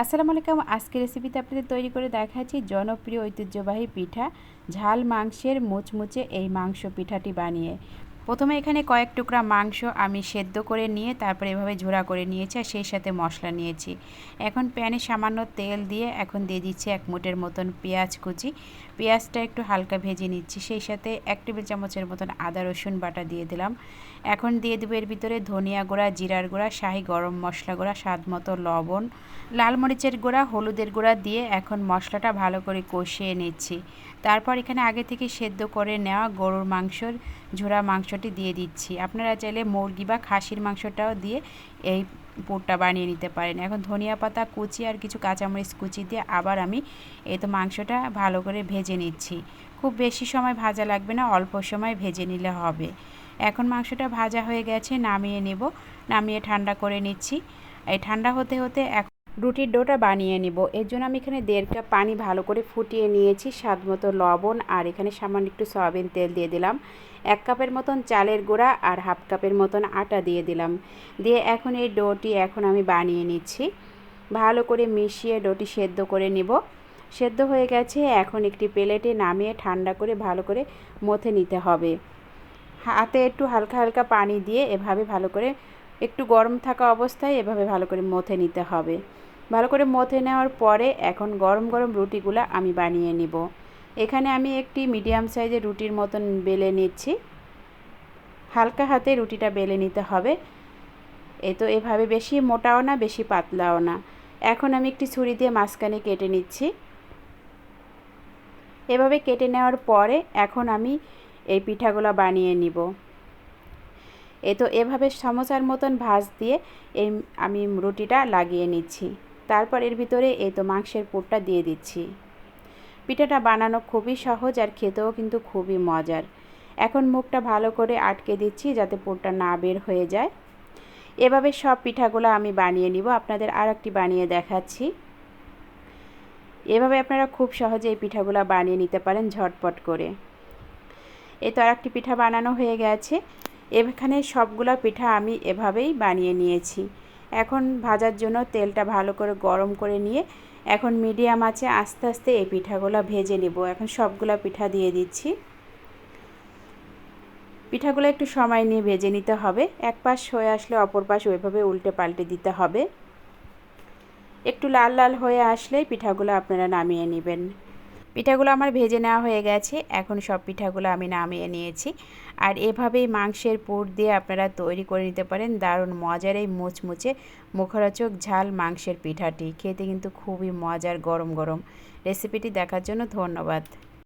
আসসালামু আলাইকুম। আজকের রেসিপিতে আপনাদের তৈরি করে দেখাচ্ছি জনপ্রিয় ঐতিহ্যবাহী পিঠা ঝাল মাংসের মুচমুচে এই মাংস পিঠাটি বানিয়ে। প্রথমে এখানে কয়েক টুকরা মাংস আমি সেদ্ধ করে নিয়ে তারপরে এভাবে ঝোড়া করে নিয়েছি আর সেই সাথে মশলা নিয়েছি। এখন প্যানে সামান্য তেল দিয়ে এখন দিয়ে দিচ্ছি 1 মুঠের মতন পেঁয়াজ কুচি। পেঁয়াজটা একটু হালকা ভেজে নিচ্ছি, সেই সাথে 1 টেবিল চামচের মতন আদা রসুন বাটা দিয়ে দিলাম। এখন দিয়ে দেবো এর ভিতরে ধনিয়া গুঁড়া, জিরার গুঁড়া, শাহি গরম মশলা গুঁড়া, স্বাদ মতো লবণ, লাল মরিচের গুঁড়া, হলুদের গুঁড়া দিয়ে এখন মশলাটা ভালো করে কষিয়ে নিচ্ছি। তারপর এখানে আগে থেকে সেদ্ধ করে নেওয়া গরুর মাংসর ঝোড়া মাংসটি দিয়ে দিচ্ছি। আপনারা চাইলে মুরগি বা খাসির মাংসটাও দিয়ে এই পুরটা বানিয়ে নিতে পারেন। এখন ধনিয়া পাতা কুচি আর কিছু কাঁচামরিচ কুচি দিয়ে আবার আমি এই তো মাংসটা ভালো করে ভেজে নিচ্ছি। খুব বেশি সময় ভাজা লাগবে না, অল্প সময় ভেজে নিলে হবে। এখন মাংসটা ভাজা হয়ে গেছে, নামিয়ে নেব। নামিয়ে ঠান্ডা করে নিচ্ছি। এই ঠান্ডা হতে হতে রুটির ডোটা বানিয়ে নিব। এর জন্য আমি এখানে 1.5 কাপ পানি ভালো করে ফুটিয়ে নিয়েছি, স্বাদ মতো লবণ আর এখানে সামান্য একটু সয়াবিন তেল দিয়ে দিলাম। 1 কাপের মতন চালের গুঁড়া আর 1/2 কাপের মতন আটা দিয়ে দিলাম। দিয়ে এখন এই ডোটি আমি বানিয়ে নিচ্ছি। ভালো করে মিশিয়ে ডোটি সেদ্ধ করে নিব। সেদ্ধ হয়ে গেছে, এখন একটি প্লেটে নামিয়ে ঠান্ডা করে ভালো করে মথে নিতে হবে। হাতে একটু হালকা হালকা পানি দিয়ে এভাবে ভালো করে একটু গরম থাকা অবস্থায় এভাবে ভালো করে মথে নিতে হবে। ভালো করে মথে নেওয়ার পরে এখন গরম গরম রুটিগুলো আমি বানিয়ে নিব। এখানে আমি একটি মিডিয়াম সাইজের রুটির মতন বেলে নিচ্ছি। হালকা হাতে রুটিটা বেলে নিতে হবে। এই তো এভাবে বেশি মোটাও না বেশি পাতলাও না। এখন আমি একটি ছুরি দিয়ে মাঝখানে কেটে নিচ্ছি। এভাবে কেটে নেওয়ার পরে এখন আমি এই পিঠাগুলো বানিয়ে নিব। এই তো এভাবে সমোসার মতন ভাঁজ দিয়ে আমি রুটিটা লাগিয়ে নিচ্ছি। তারপর এর ভিতরে এই তো মাংসের পুরটা দিয়ে দিচ্ছি। পিঠাটা বানানো খুবই সহজ আর খেতেও কিন্তু খুবই মজার। এখন মুখটা ভালো করে আটকে দিচ্ছি যাতে পুরটা না বের হয়ে যায়। এভাবে সব পিঠাগুলো আমি বানিয়ে নিব। আপনাদের আরেকটি বানিয়ে দেখাচ্ছি। এভাবে আপনারা খুব সহজে এই পিঠাগুলো বানিয়ে নিতে পারেন ঝটপট করে। এই তো আরেকটি পিঠা বানানো হয়ে গেছে। এখানে সবগুলা পিঠা আমি এভাবেই বানিয়ে নিয়েছি। এখন ভাজার জন্য তেলটা ভালো করে গরম করে নিয়ে এখন মিডিয়াম আঁচে আস্তে আস্তে এই পিঠাগুলো ভেজে নেব। এখন সবগুলা পিঠা দিয়ে দিচ্ছি। পিঠাগুলো একটু সময় নিয়ে ভেজে নিতে হবে। এক পাশ হয়ে আসলে অপর পাশ ওইভাবে উল্টে পাল্টে দিতে হবে। একটু লাল লাল হয়ে আসলেই পিঠাগুলো আপনারা নামিয়ে নেবেন। পিঠাগুলো আমার ভেজে নেওয়া হয়ে গেছে। এখন সব পিঠাগুলো আমি নামিয়ে নিয়েছি। আর এভাবেই মাংসের পুর দিয়ে আপনারা তৈরি করে নিতে পারেন দারুণ মজার এই মুচমুচে মুখরোচক ঝাল মাংসের পিঠাটি। খেতে কিন্তু খুবই মজার গরম গরম। রেসিপিটি দেখার জন্য ধন্যবাদ।